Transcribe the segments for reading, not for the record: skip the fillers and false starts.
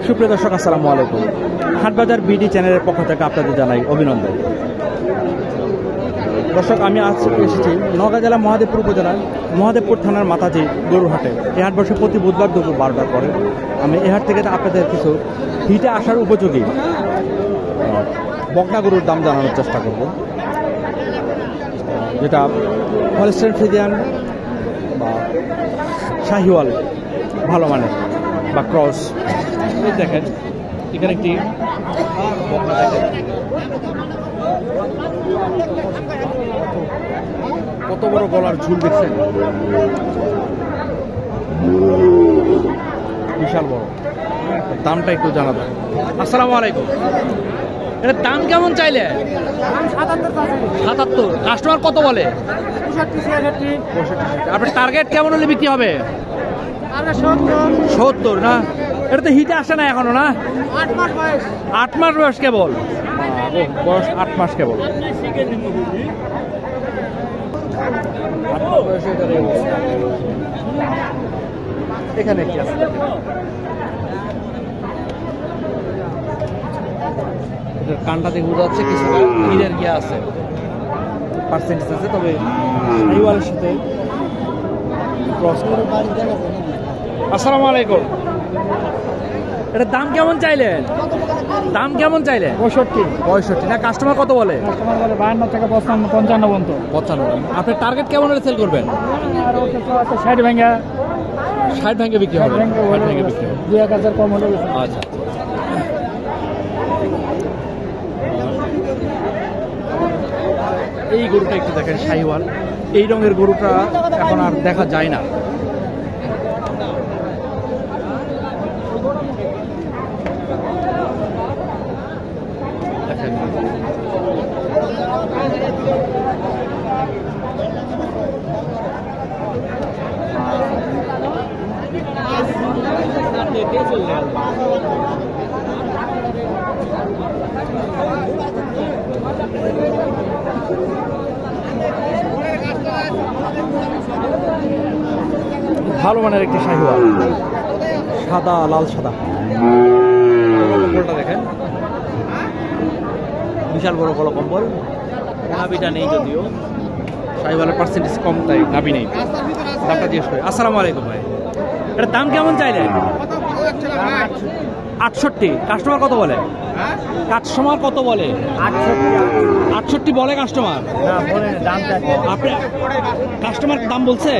সুপ্রিয় দর্শক, আসসালামু আলাইকুম। হাটবাজার বিডি চ্যানেলের পক্ষ থেকে আপনাদের জানাই অভিনন্দন। দর্শক, আমি আজ এসেছি নওগাঁ জেলা মহাদেবপুর উপজেলার মহাদেবপুর থানার মাতাজি গরুর হাটে। এই হাট বসে প্রতি বুধবার দুপুর 12টার পরে। আমি এই হাট থেকে আপনাদের কিছু হিটে আসার উপযোগী বকনা গরুর দাম জানানোর চেষ্টা করব, যেটা হলস্টাইন ফ্রিজিয়ান বা শাহিওয়াল ভালো মানের বা ক্রস। দেখেন এখানে একটি বকনা, দেখেন কত বড় গলার ঝুল, দেখছেন বিশাল বড়। দামটা একটু জানাবো। আসসালামু আলাইকুম। এটার দাম কেমন চাইলে? ৭৭। কাস্টমার কত বলে? 65। আপনার টার্গেট কেমন হলে বিক্রি হবে? 70 না? এটা তো হিটে আসে না এখনো, না? 8 মাস বয়স কেবল। বয়স 8 মাস কেবল। এখানে কি আছে? কানটা থেকে বোঝা যাচ্ছে কিছু হিরের গিয়া আছে, পার্সেন্টেজ আছে, তবে শাহিওয়ালের সাথে ক্রস করে। আসসালামু আলাইকুম। এটার দাম কেমন চাইলেন? দাম কেমন চাইলেন? 65 না? কাস্টমার কত বলে? কাস্টমার বলে 52 থেকে 55 পর্যন্ত। 55। আপনার টার্গেট কেমন হলে সেল করবেন? 60 ভেঙে 60 ভেঙে বিক্রি হবে। 60 ভেঙে বিক্রি হবে। 2-1000 কম হলে। আচ্ছা, এই গরুটা একটু দেখেন, শাহিওয়াল। এই রঙের গরুটা এখন আর দেখা যায় না। দেখেন ভালো মানের একটি শাহিওয়াল, সাদা, লাল সাদা। কম্বলটা দেখেন, বিশাল বড় গলা কম্বল। নাভিটা নেই, যদিও শাহিওয়ালের পার্সেন্টেজ কম, তাই নাভি নেই। দামটা জিজ্ঞেস করি। আসসালামু আলাইকুম ভাই। এটার দাম কেমন চাইলেন? 68। কাস্টমার কত বলে? কাস্টমার কত বলে? 68 বলে কাস্টমার। আপনি কাস্টমার দাম বলছে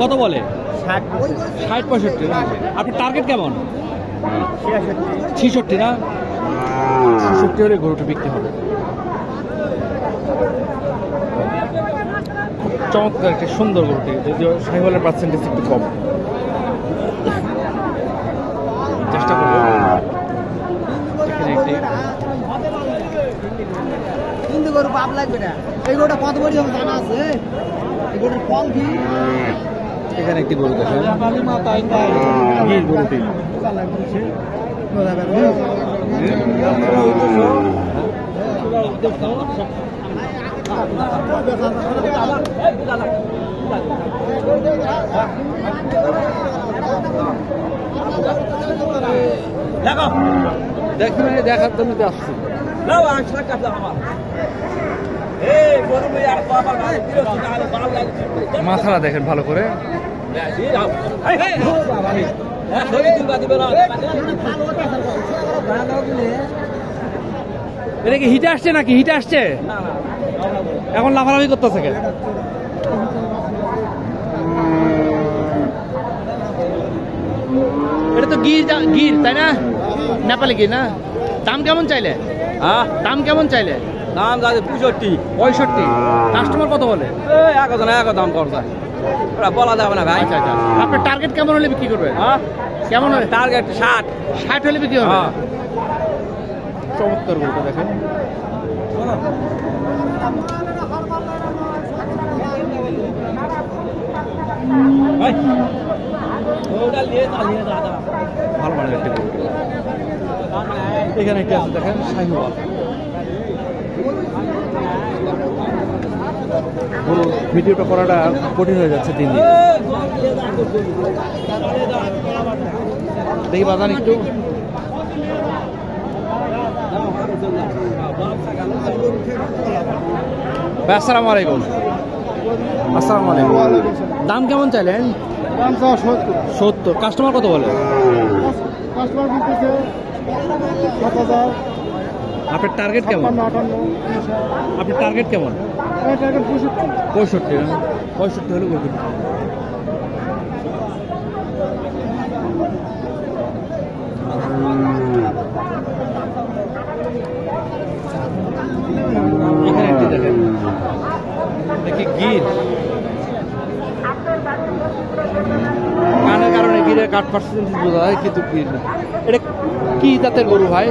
কত বলে? 60-65। আপনার টার্গেট কেমন? 66 না? 66 হলে গরুটা বিক্রি হবে। চমৎকার একটি সুন্দর গরুটি, যদিও শাহিওয়ালের পার্সেন্টেজ একটু কম। চেষ্টা করবো। এখানে একটি গরু পাপ লাগবে না। এই গরুটা কত বড় হবে জানা আছে? এই গরুর ফল কি? এখানে একটি গরু দেখেন, গির গরুটি। দেখার জন্য আসছি। মাথাটা দেখেন ভালো করে। এটা কি হিটে আসছে নাকি? হিটে আসছে এখন, লাফালাফি করতেছে। এটা তো গির, তাই না? নেপালি গির না? দাম কেমন চাইলে? দাম কেমন চাইলে? দাম 65। কাস্টমার কত বলে? এক দাম করছে, ওরা বলা যাবে না ভাই। আচ্ছা। আপনার টার্গেট কেমন হলে বিক্রি করবে? কেমন হলে? টার্গেট 60 হলে বিক্রি হবে। চমৎকার গরুটা দেখেন। ভালো মানের একটি গরু। এখানে একটি আছে দেখেন, শাহিওয়াল। গরুর ভিডিওটা করাটা কঠিন হয়ে যাচ্ছে দিন দিন। দেখি বাজান একটু। ভাই আসসালামু আলাইকুম। আসসালামু আলাইকুম। দাম কেমন চাইলেন? দাম 70। কাস্টমার কত বলে? কাস্টমার বলতেছে 7000। আপনার টার্গেট কেমন? 58 আপনার টার্গেট কেমন? টার্গেট 65। 65 হলে বলবেন। এখানে একটি দেখেন, দেখি গির কানের কারণে গিরের কাঠ পার্সেন্টেজ বোঝা যায়, কিন্তু গির না। এটা কি জাতের গরু ভাই?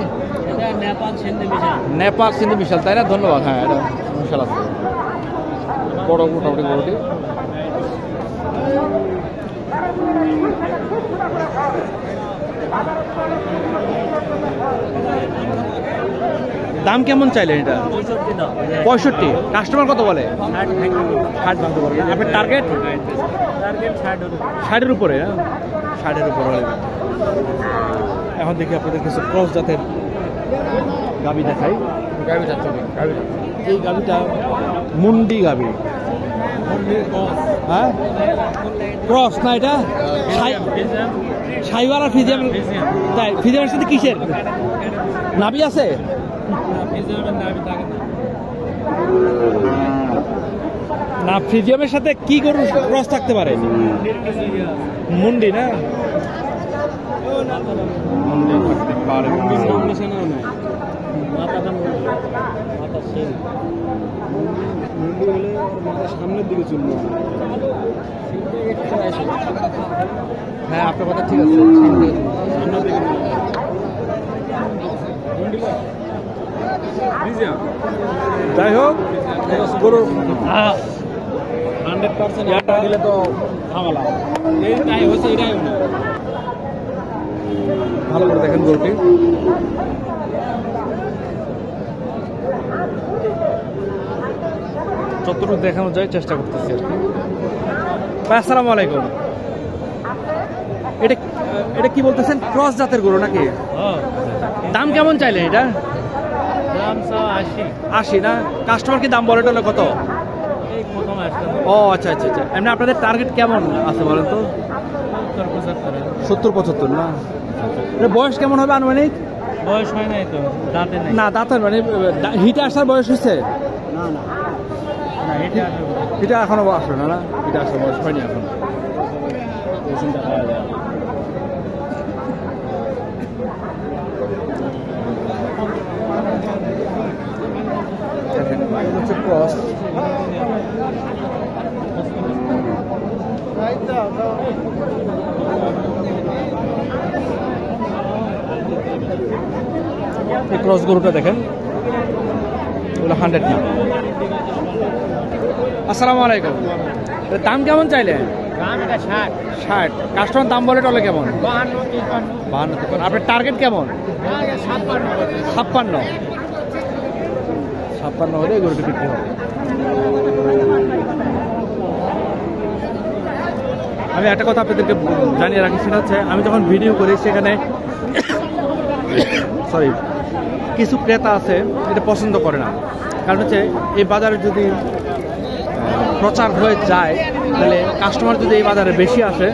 নেপাল সিন্ধু বিশাল, তাই না? ধন্যবাদ। হ্যাঁ, এটা বিশাল আছে, বড় মোটামুটি গরুটি। দাম কেমন চাইলেন এটা? 65। কাস্টমার কত বলে? 60 ভাঙতে পারবেন। আপনার টার্গেট? 60-এর উপরে। 60-এর উপরে হলে। এখন দেখি আপনাদের কিছু ক্রস জাতের গাভী দেখাই। গাভীটা এই গাভীটা মুন্ডি গাভী। হ্যাঁ, ক্রস না এটা? সাইওয়াল আর ফিজিয়াম। তাই ফিজিয়ামের সাথে কিসের নাভি আছে? না, ফিজিয়ামের সাথে কি গরুর ক্রস থাকতে পারে? মুন্ডি না? মুন্ডি থাকতে পারে। সামনের দিকে চলবে। হ্যাঁ, আপনার কথা ঠিক আছে। যাই হোক, গরু 100% দিলে তো ঝামেলা। ভালো করে দেখেন গরুটি। যতটুকু দেখানো যায় চেষ্টা করতেছি আর কি। আসসালামু আলাইকুম। এটা এটা কি বলতেছেন? ক্রস জাতের গরু নাকি? দাম কেমন চাইলেন এটা? দাম 80 না? কাস্টমার কি দাম বলে টলে কত? ও আচ্ছা আচ্ছা আচ্ছা। এমনি আপনাদের টার্গেট কেমন আছে বলেন তো? 70-75 না? বয়স কেমন হবে আনুমানিক? বয়স হয় নাই তো, দাঁতে নাই। না, দাঁতের মানে হিটে আসার বয়স হয়েছে? না না, এটা এখনো আসবে না? না, এটা আসার বয়স হয়নি এখন। হচ্ছে ক্রস। এই ক্রস গরুটা দেখেন, ওগুলো 100 না। আসসালামু আলাইকুম। দাম কেমন চাইলেন? 60। কাস্টমার দাম বলে টলে কেমন? 52। আপনার টার্গেট কেমন? 56 হলে গরুটি বিক্রি হবে। আমি একটা কথা আপনাদেরকে জানিয়ে রাখি, সেটা হচ্ছে আমি যখন ভিডিও করি সেখানে কিছু ক্রেতা আছে এটা পছন্দ করে না। কারণ হচ্ছে এই বাজারে যদি প্রচার হয়ে যায়, তাহলে কাস্টমার যদি এই বাজারে বেশি আসে,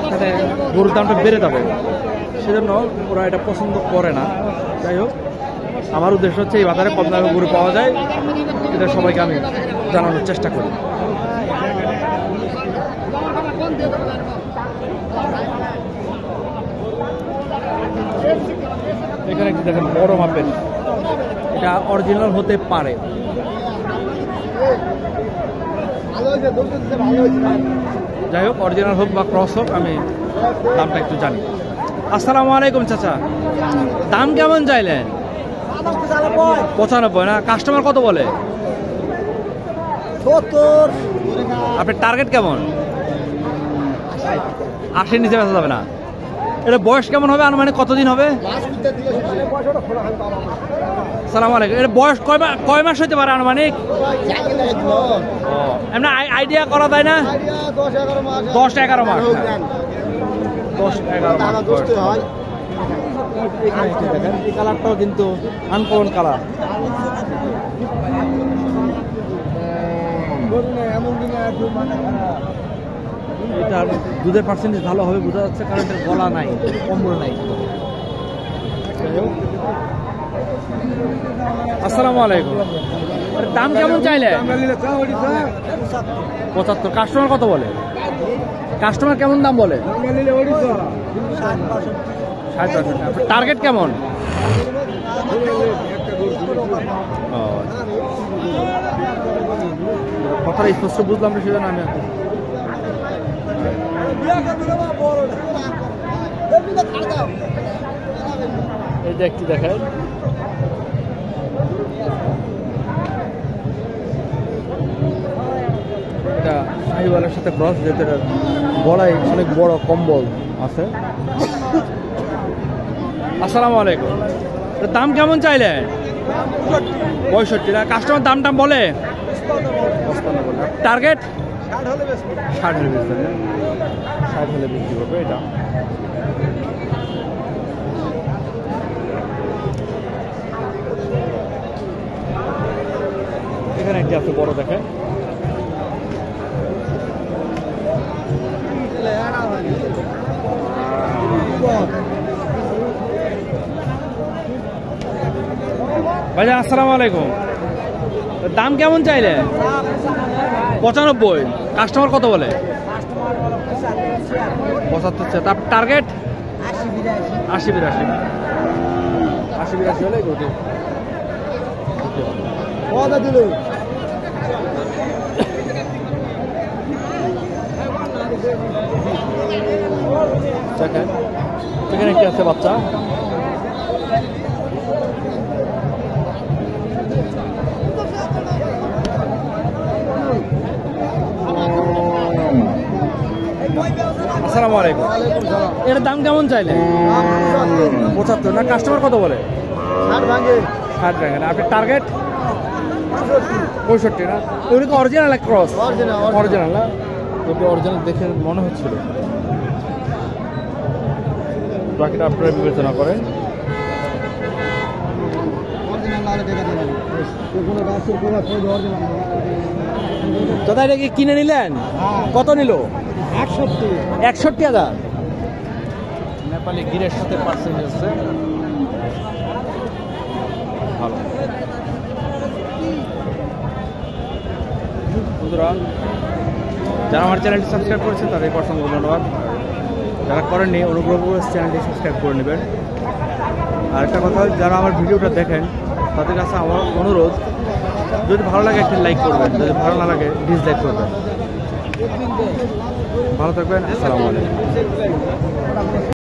তাহলে গরুর দামটা বেড়ে যাবে। সেজন্য ওরা এটা পছন্দ করে না। যাই হোক, আমার উদ্দেশ্য হচ্ছে এই বাজারে কম দামে গরু পাওয়া যায়, এটা সবাইকে আমি জানানোর চেষ্টা করি। এখানে একটু দেখেন, বড় মাপের, এটা অরিজিনাল হতে পারে। যাই হোক, অরিজিনাল হোক বা ক্রস হোক, আমি দামটা একটু জানি। আসসালামু আলাইকুম চাচা। দাম কেমন চাইলেন? 95 না? কাস্টমার কত বলে? 70। আপনার টার্গেট কেমন? 80 নিচে বেচা যাবে না? এটা বয়স কেমন হবে আনুমানিক কতদিন হবে? সালাম আলাইকুম। এটা বয়স কয় মাস হতে পারে আনুমানিক? এমনি আইডিয়া করা যায় না? 10-11 মাস। 10-11 মাস হয়। দেখেন এই কালারটাও কিন্তু আনকমন কালার। এটার দুধের পার্সেন্টেজ ভালো হবে বোঝা যাচ্ছে, কারণ এটার গলা নাই, কম্বল নাই। আসসালামু আলাইকুম। দাম কেমন চাইলে? 75। কাস্টমার কত বলে? কাস্টমার কেমন দাম বলে? 60-65। টার্গেট কেমন? কথাটা স্পষ্ট বুঝলাম না, সেজন্য আমি এইটা একটু দেখাই। এটা শাহিওয়ালের সাথে ক্রস, যেটা গলায় অনেক বড় কম্বল আছে। আসসালামু আলাইকুম। দাম কেমন চাইলে? 65 না। কাস্টমার দাম বলে? টার্গেট 60 হলে বেশি, 60 হলে বিক্রি করবে। এটা এখানে একটি আছে বড়, দেখেন। ভাইজান আসসালামু আলাইকুম। দাম কেমন চাইলে? 95। কাস্টমার কত বলে? 75। তার টার্গেট 80-82। 80-82 হলে গোটি দেখেন। এখানে একটি আছে বাচ্চা। আসসালামু আলাইকুম। এর দাম কেমন চাইলে? 75 না। কাস্টমার কত বলে? 60 ভাঙে। আপনার টার্গেট 65 না। ওগুলো কি অরিজিনাল ক্রস? অরিজিনাল না? ওটা অরিজিনাল দেখে মনে হচ্ছিল। বাকিটা আপনারা বিবেচনা করেন। দাদা এটা কি কিনে নিলেন? কত নিল? 61,000। নেপালি গিরের সাথে পার্সেন্টেজ আছে ভালো। বন্ধুরা, যারা আমার চ্যানেলটি সাবস্ক্রাইব করেছেন তাদেরকে অসংখ্য ধন্যবাদ। যারা করেননি অনুগ্রহ করে চ্যানেলটি সাবস্ক্রাইব করে নেবেন। আর একটা কথা, যারা আমার ভিডিওটা দেখেন তাদের কাছে আমার অনুরোধ, যদি ভালো লাগে একটি লাইক করবেন, যদি ভালো না লাগে ডিসলাইক করবেন। ভালো থাকবেন। আসসালামু আলাইকুম।